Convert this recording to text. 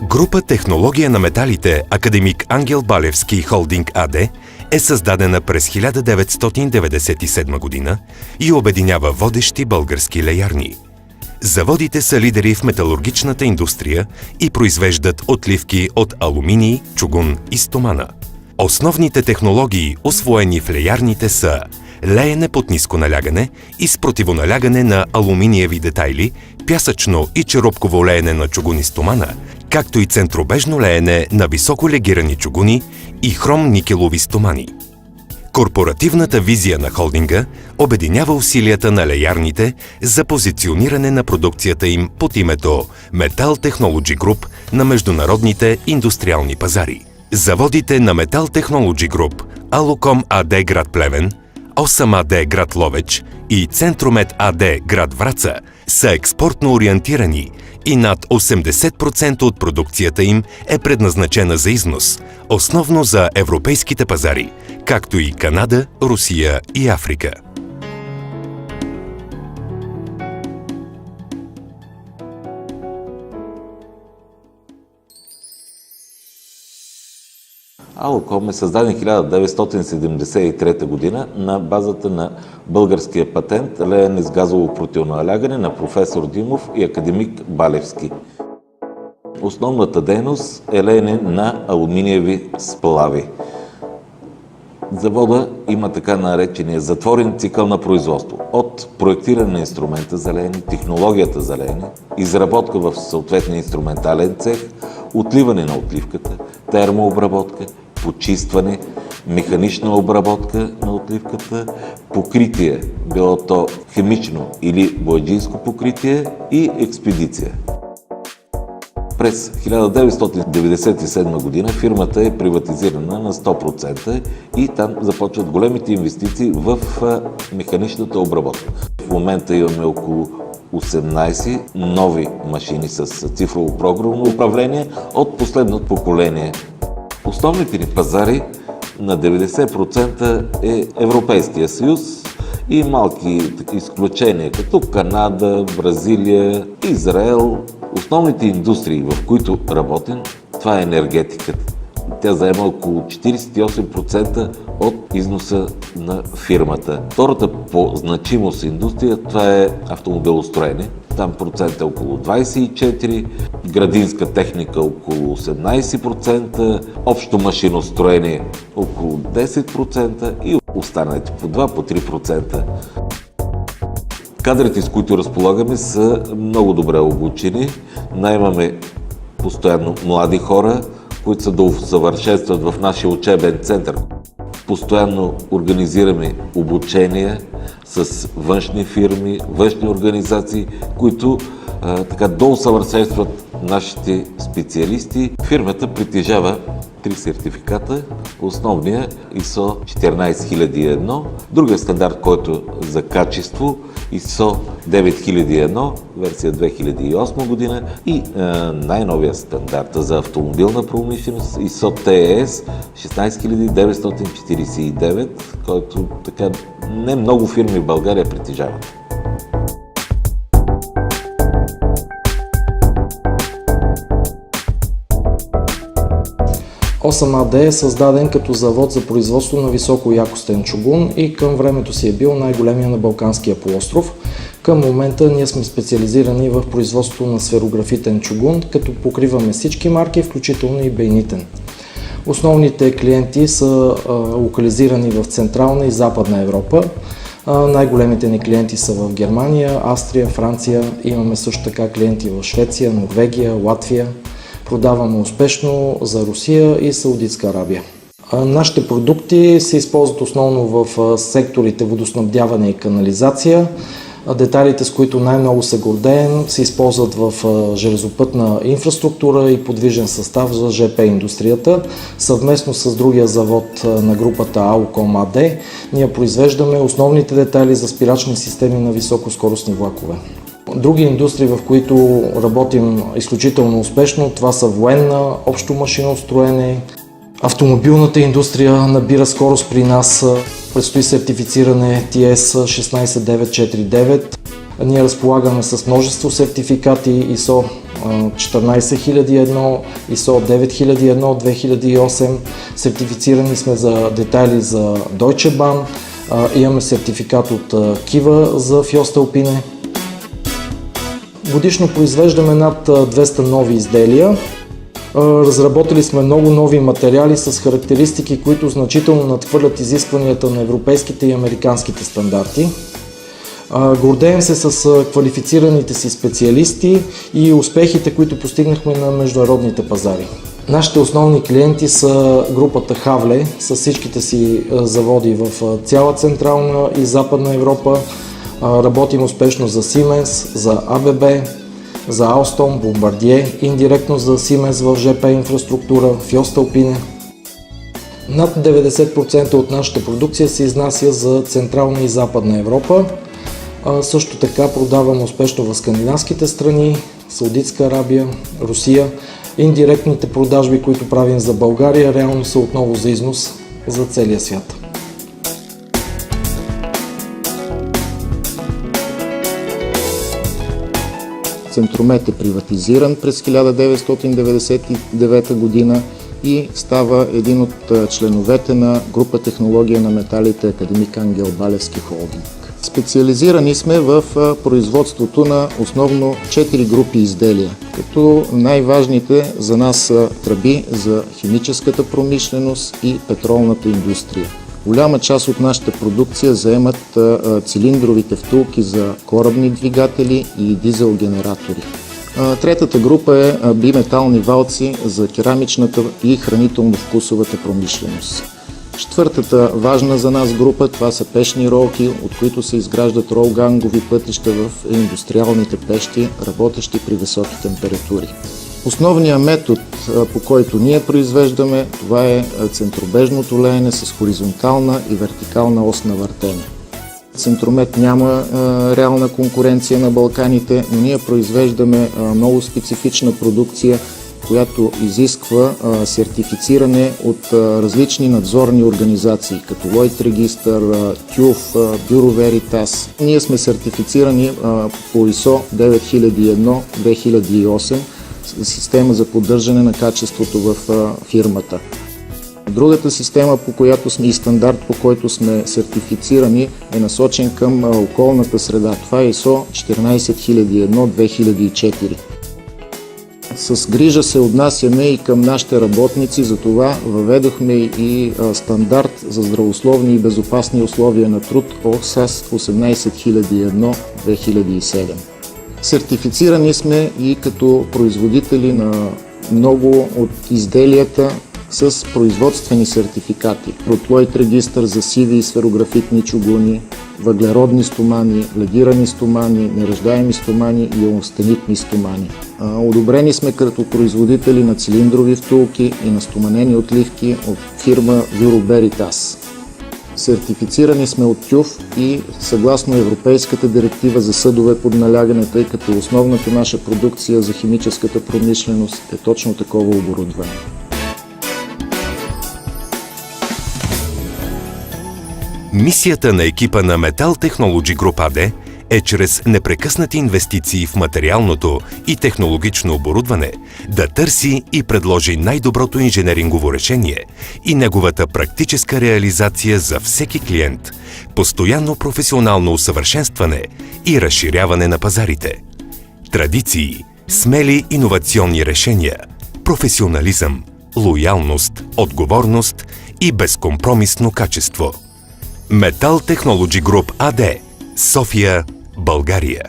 Група Технология на металите Академик Ангел Балевски Холдинг АД е създадена през 1997 година и обединява водещи български леярни. Заводите са лидери в металургичната индустрия и произвеждат отливки от алуминий, чугун и стомана. Основните технологии, усвоени в леярните, са леене под ниско налягане и с противоналягане на алуминиеви детайли, пясъчно и черупково леене на чугуни стомана, както и центробежно леене на високо легирани чугуни и хром-никелови стомани. Корпоративната визия на холдинга обединява усилията на леярните за позициониране на продукцията им под името Metal Technology Group на международните индустриални пазари. Заводите на Metal Technology Group, Алуком АД град Плевен, Осам АД град Ловеч и Центромет АД град Враца са експортно ориентирани и над 80% от продукцията им е предназначена за износ, основно за европейските пазари, както и Канада, Русия и Африка. Алуком е създаден 1973 година на базата на българския патент леене с газово противоналягане на професор Димов и академик Балевски. Основната дейност е леене на алуминиеви сплави. Завода има така наречения затворен цикъл на производство. От проектиране на инструмента за леене, технологията за леене, изработка в съответния инструментален цех, отливане на отливката, термообработка, почистване, механична обработка на отливката, покритие, било то химично или бояджийско покритие и експедиция. През 1997 година фирмата е приватизирана на 100% и там започват големите инвестиции в механичната обработка. В момента имаме около 18 нови машини с цифрово програмно управление от последното поколение. Основните ни пазари на 90% е Европейския съюз и малки изключения, като Канада, Бразилия, Израел. Основните индустрии, в които работим, това е енергетиката. Тя заема около 48% от износа на фирмата. Втората по значимост индустрия, това е автомобилостроене. Там процент е около 24%, градинска техника около 18%, общо машиностроение около 10% и останалите по 2-3%. Кадрите, с които разполагаме, са много добре обучени. Наемаме постоянно млади хора, които са да усъвършенстват в нашия учебен център. Постоянно организираме обучения с външни фирми, външни организации, които доусъвършенстват нашите специалисти. Фирмата притежава 3 сертификата. Основния ISO 14001, другия стандарт, който е за качество ISO 9001, версия 2008 година и най-новия стандарт за автомобилна промишленост ISO TES 16949, който не много фирми в България притежават. Осам АД е създаден като завод за производство на високоякостен чугун и към времето си е бил най-големия на Балканския полуостров. Към момента ние сме специализирани в производство на сферографитен чугун, като покриваме всички марки, включително и бейнитен. Основните клиенти са локализирани в Централна и Западна Европа. Най-големите ни клиенти са в Германия, Австрия, Франция. Имаме също така клиенти в Швеция, Норвегия, Латвия. Продаваме успешно за Русия и Саудитска Арабия. Нашите продукти се използват основно в секторите водоснабдяване и канализация. Детайлите, с които най-много се гордеем, се използват в железопътна инфраструктура и подвижен състав за ЖП индустрията. Съвместно с другия завод на групата Алуком АД ние произвеждаме основните детайли за спирачни системи на високоскоростни влакове. Други индустрии, в които работим изключително успешно, това са военна, общо машиностроене, автомобилната индустрия набира скорост при нас, предстои сертифициране TS 16949. Ние разполагаме с множество сертификати ISO 14001, ISO 9001 от 2008. Сертифицирани сме за детайли за Deutsche Bahn. Имаме сертификат от Kiva за Фьосталпине. Годишно произвеждаме над 200 нови изделия. Разработили сме много нови материали с характеристики, които значително надхвърлят изискванията на европейските и американските стандарти. Гордеем се с квалифицираните си специалисти и успехите, които постигнахме на международните пазари. Нашите основни клиенти са групата Хавле с всичките си заводи в цяла Централна и Западна Европа. Работим успешно за Siemens, за АББ, за Alstom, Bombardier, индиректно за Siemens в ЖП инфраструктура, Фьосталпине. Над 90% от нашата продукция се изнася за Централна и Западна Европа. Също така продаваме успешно в скандинавските страни, Саудитска Арабия, Русия. Индиректните продажби, които правим за България, реално са отново за износ за целия свят. Центромет е приватизиран през 1999 година и става един от членовете на група технология на металите Академик Ангел Балевски холдинг. Специализирани сме в производството на основно 4 групи изделия, като най-важните за нас са тръби за химическата промишленост и петролната индустрия. Голяма част от нашата продукция заемат цилиндровите втулки за корабни двигатели и дизел генератори. Третата група е биметални валци за керамичната и хранително-вкусовата промишленост. Четвъртата важна за нас група, това са пешни ролки, от които се изграждат ролгангови пътища в индустриалните пещи, работещи при високи температури. Основният метод, по който ние произвеждаме, това е центробежното леене с хоризонтална и вертикална ос на въртене. Центромет няма реална конкуренция на Балканите, но ние произвеждаме много специфична продукция, която изисква сертифициране от различни надзорни организации, като Lloyd Register, TÜV, Bureau Veritas. Ние сме сертифицирани по ISO 9001-2008, система за поддържане на качеството в фирмата. Другата система, по която сме и стандарт, по който сме сертифицирани, е насочен към околната среда. Това е ISO 14001-2004. С грижа се отнасяме и към нашите работници, затова въведохме и стандарт за здравословни и безопасни условия на труд ОХСАС 18001-2007. Сертифицирани сме и като производители на много от изделията с производствени сертификати. От Lloyd Register за сиви и сферографитни чугуни, въглеродни стомани, легирани стомани, неръждаеми стомани и ионостенитни стомани. Одобрени сме като производители на цилиндрови втулки и на стоманени отливки от фирма Bureau Veritas. Сертифицирани сме от TÜV и съгласно Европейската директива за съдове под налягане, тъй като основната наша продукция за химическата промишленост е точно такова оборудване. Мисията на екипа на Metal Technology Group AD е чрез непрекъснати инвестиции в материалното и технологично оборудване да търси и предложи най-доброто инженерингово решение и неговата практическа реализация за всеки клиент, постоянно професионално усъвършенстване и разширяване на пазарите. Традиции, смели иновационни решения, професионализъм, лоялност, отговорност и безкомпромисно качество. Metal Technology Group AD, София, България.